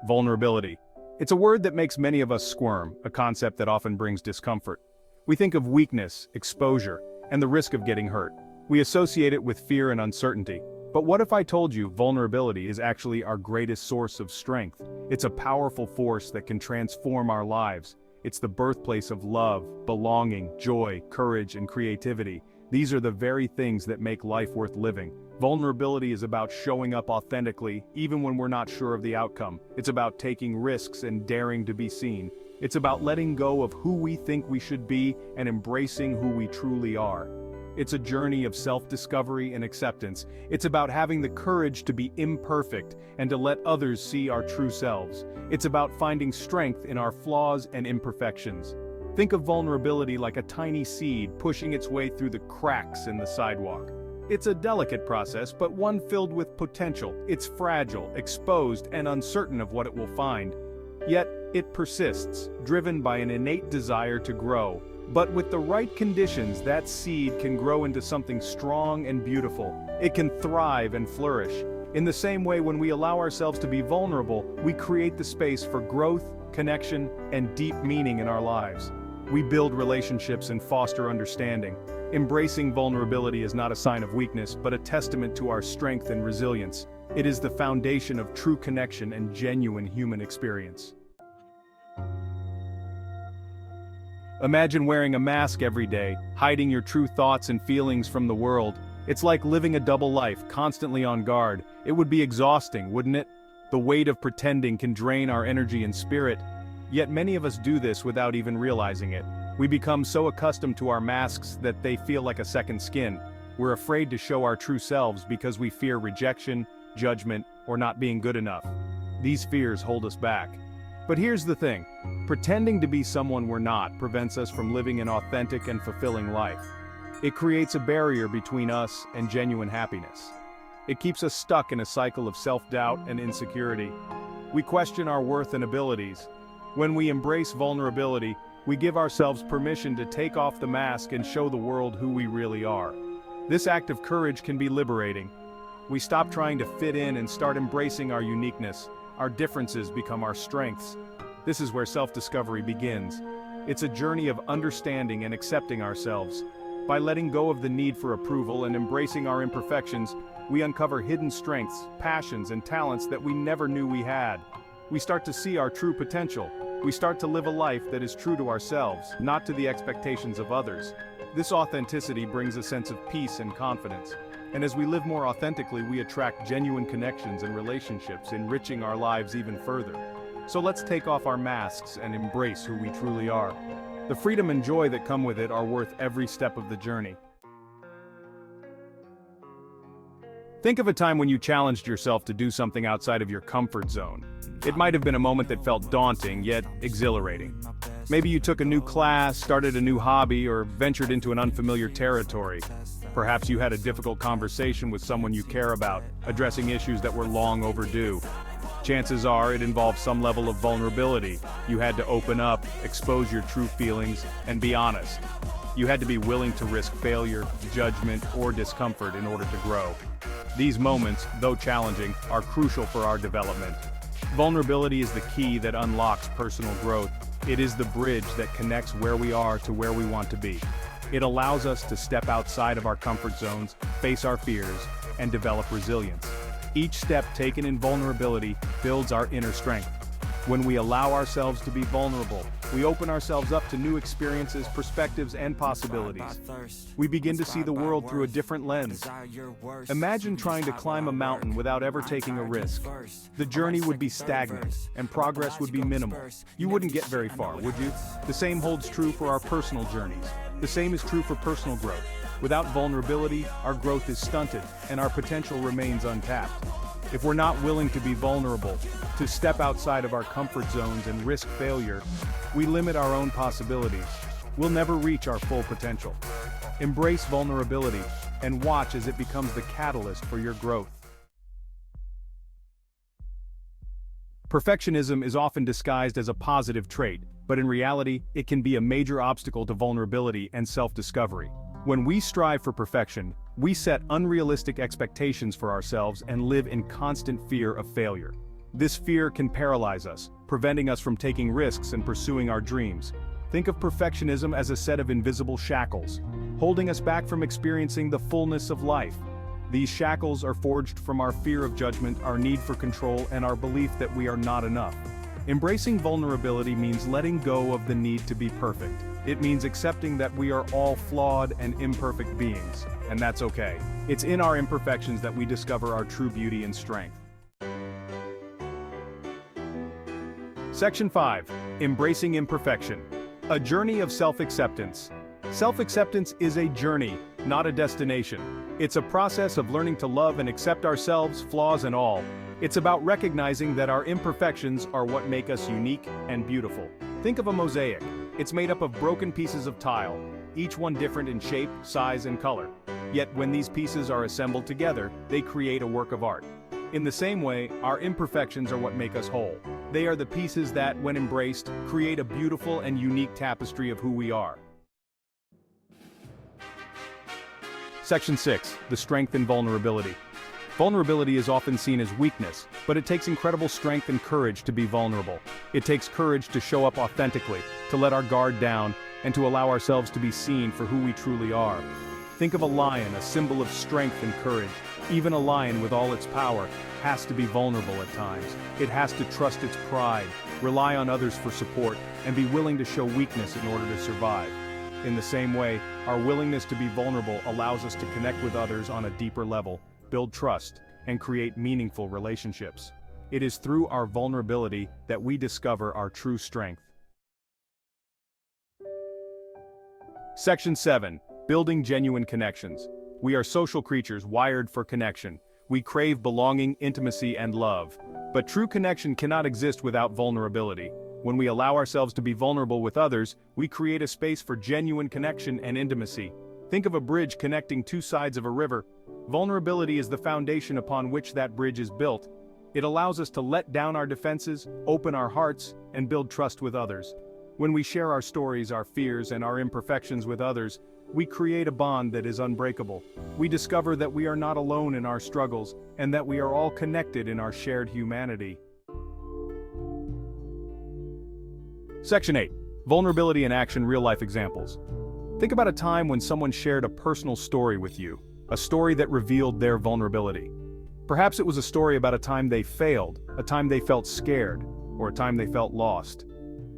Vulnerability. It's a word that makes many of us squirm, a concept that often brings discomfort. We think of weakness, exposure, and the risk of getting hurt. We associate it with fear and uncertainty. But what if I told you vulnerability is actually our greatest source of strength? It's a powerful force that can transform our lives. It's the birthplace of love, belonging, joy, courage, and creativity. These are the very things that make life worth living. Vulnerability is about showing up authentically, even when we're not sure of the outcome. It's about taking risks and daring to be seen. It's about letting go of who we think we should be and embracing who we truly are. It's a journey of self-discovery and acceptance. It's about having the courage to be imperfect and to let others see our true selves. It's about finding strength in our flaws and imperfections. Think of vulnerability like a tiny seed pushing its way through the cracks in the sidewalk. It's a delicate process, but one filled with potential. It's fragile, exposed, and uncertain of what it will find. Yet, it persists, driven by an innate desire to grow. But with the right conditions, that seed can grow into something strong and beautiful. It can thrive and flourish. In the same way, when we allow ourselves to be vulnerable, we create the space for growth, connection, and deep meaning in our lives. We build relationships and foster understanding. Embracing vulnerability is not a sign of weakness, but a testament to our strength and resilience. It is the foundation of true connection and genuine human experience. Imagine wearing a mask every day, hiding your true thoughts and feelings from the world. It's like living a double life, constantly on guard. It would be exhausting, wouldn't it? The weight of pretending can drain our energy and spirit. Yet many of us do this without even realizing it. We become so accustomed to our masks that they feel like a second skin. We're afraid to show our true selves because we fear rejection, judgment, or not being good enough. These fears hold us back. But here's the thing. Pretending to be someone we're not prevents us from living an authentic and fulfilling life. It creates a barrier between us and genuine happiness. It keeps us stuck in a cycle of self-doubt and insecurity. We question our worth and abilities. When we embrace vulnerability, we give ourselves permission to take off the mask and show the world who we really are. This act of courage can be liberating. We stop trying to fit in and start embracing our uniqueness. Our differences become our strengths. This is where self-discovery begins. It's a journey of understanding and accepting ourselves. By letting go of the need for approval and embracing our imperfections, we uncover hidden strengths, passions, and talents that we never knew we had. We start to see our true potential. We start to live a life that is true to ourselves, not to the expectations of others. This authenticity brings a sense of peace and confidence. And as we live more authentically, we attract genuine connections and relationships, enriching our lives even further. So let's take off our masks and embrace who we truly are. The freedom and joy that come with it are worth every step of the journey. Think of a time when you challenged yourself to do something outside of your comfort zone. It might have been a moment that felt daunting, yet exhilarating. Maybe you took a new class, started a new hobby, or ventured into an unfamiliar territory. Perhaps you had a difficult conversation with someone you care about, addressing issues that were long overdue. Chances are it involved some level of vulnerability. You had to open up, expose your true feelings, and be honest. You had to be willing to risk failure, judgment, or discomfort in order to grow. These moments, though challenging, are crucial for our development. Vulnerability is the key that unlocks personal growth. It is the bridge that connects where we are to where we want to be. It allows us to step outside of our comfort zones, face our fears, and develop resilience. Each step taken in vulnerability builds our inner strength. When we allow ourselves to be vulnerable, we open ourselves up to new experiences, perspectives, and possibilities. We begin to see the world through a different lens. Imagine trying to climb a mountain without ever taking a risk. The journey would be stagnant, and progress would be minimal. You wouldn't get very far, would you? The same holds true for our personal journeys. The same is true for personal growth. Without vulnerability, our growth is stunted, and our potential remains untapped. If we're not willing to be vulnerable, to step outside of our comfort zones and risk failure, we limit our own possibilities. We'll never reach our full potential. Embrace vulnerability and watch as it becomes the catalyst for your growth. Perfectionism is often disguised as a positive trait, but in reality, it can be a major obstacle to vulnerability and self-discovery. When we strive for perfection, we set unrealistic expectations for ourselves and live in constant fear of failure. This fear can paralyze us, preventing us from taking risks and pursuing our dreams. Think of perfectionism as a set of invisible shackles, holding us back from experiencing the fullness of life. These shackles are forged from our fear of judgment, our need for control, and our belief that we are not enough. Embracing vulnerability means letting go of the need to be perfect. It means accepting that we are all flawed and imperfect beings, and that's okay. It's in our imperfections that we discover our true beauty and strength. Section 5. Embracing imperfection. A journey of self-acceptance. Self-acceptance is a journey, not a destination. It's a process of learning to love and accept ourselves, flaws and all. It's about recognizing that our imperfections are what make us unique and beautiful. Think of a mosaic. It's made up of broken pieces of tile, each one different in shape, size, and color. Yet when these pieces are assembled together, they create a work of art. In the same way, our imperfections are what make us whole. They are the pieces that, when embraced, create a beautiful and unique tapestry of who we are. Section 6. The strength and vulnerability. Vulnerability is often seen as weakness, but it takes incredible strength and courage to be vulnerable. It takes courage to show up authentically, to let our guard down, and to allow ourselves to be seen for who we truly are. Think of a lion, a symbol of strength and courage. Even a lion with all its power has to be vulnerable at times. It has to trust its pride, rely on others for support, and be willing to show weakness in order to survive. In the same way, our willingness to be vulnerable allows us to connect with others on a deeper level, build trust, and create meaningful relationships. It is through our vulnerability that we discover our true strength. Section 7. Building genuine connections. We are social creatures wired for connection. We crave belonging, intimacy, and love. But true connection cannot exist without vulnerability. When we allow ourselves to be vulnerable with others, we create a space for genuine connection and intimacy. Think of a bridge connecting two sides of a river. Vulnerability is the foundation upon which that bridge is built. It allows us to let down our defenses, open our hearts, and build trust with others. When we share our stories, our fears, and our imperfections with others, we create a bond that is unbreakable. We discover that we are not alone in our struggles, and that we are all connected in our shared humanity. Section 8. Vulnerability in action, real-life examples. Think about a time when someone shared a personal story with you, a story that revealed their vulnerability. Perhaps it was a story about a time they failed, a time they felt scared, or a time they felt lost.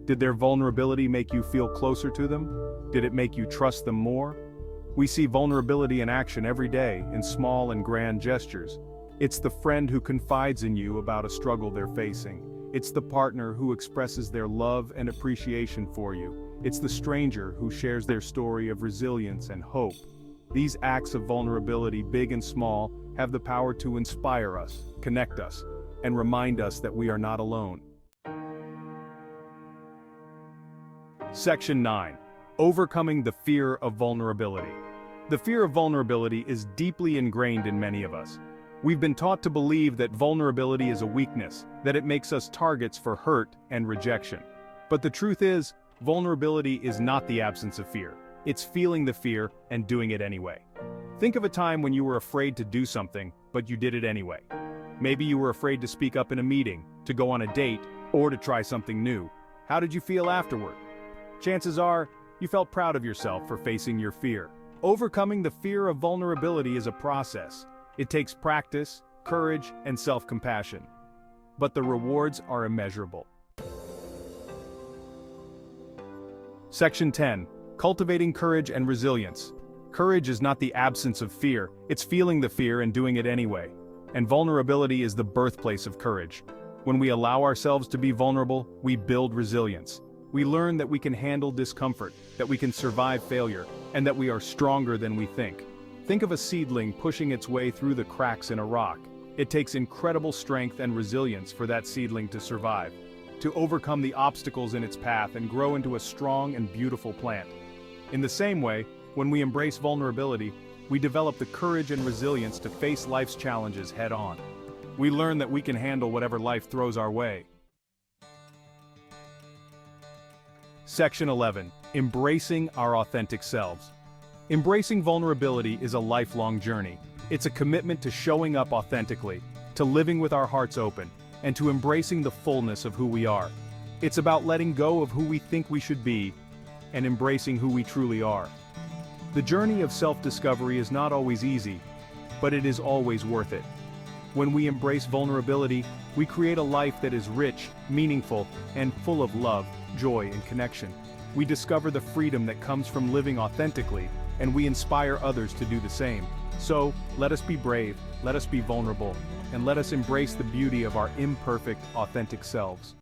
Did their vulnerability make you feel closer to them? Did it make you trust them more? We see vulnerability in action every day, in small and grand gestures. It's the friend who confides in you about a struggle they're facing. It's the partner who expresses their love and appreciation for you. It's the stranger who shares their story of resilience and hope. These acts of vulnerability, big and small, have the power to inspire us, connect us, and remind us that we are not alone. Section 9. Overcoming the fear of vulnerability. The fear of vulnerability is deeply ingrained in many of us. We've been taught to believe that vulnerability is a weakness, that it makes us targets for hurt and rejection. But the truth is, vulnerability is not the absence of fear. It's feeling the fear and doing it anyway. Think of a time when you were afraid to do something, but you did it anyway. Maybe you were afraid to speak up in a meeting, to go on a date, or to try something new. How did you feel afterward? Chances are, you felt proud of yourself for facing your fear. Overcoming the fear of vulnerability is a process. It takes practice, courage, and self-compassion. But the rewards are immeasurable. Section 10. Cultivating courage and resilience. Courage is not the absence of fear, it's feeling the fear and doing it anyway. And vulnerability is the birthplace of courage. When we allow ourselves to be vulnerable, we build resilience. We learn that we can handle discomfort, that we can survive failure, and that we are stronger than we think. Think of a seedling pushing its way through the cracks in a rock. It takes incredible strength and resilience for that seedling to survive, to overcome the obstacles in its path and grow into a strong and beautiful plant. In the same way, when we embrace vulnerability, we develop the courage and resilience to face life's challenges head-on. We learn that we can handle whatever life throws our way. Section 11. Embracing our authentic selves. Embracing vulnerability is a lifelong journey. It's a commitment to showing up authentically, to living with our hearts open, and to embracing the fullness of who we are. It's about letting go of who we think we should be, and embracing who we truly are. The journey of self-discovery is not always easy, but it is always worth it. When we embrace vulnerability, we create a life that is rich, meaningful, and full of love, joy, and connection. We discover the freedom that comes from living authentically, and we inspire others to do the same. So, let us be brave, let us be vulnerable, and let us embrace the beauty of our imperfect, authentic selves.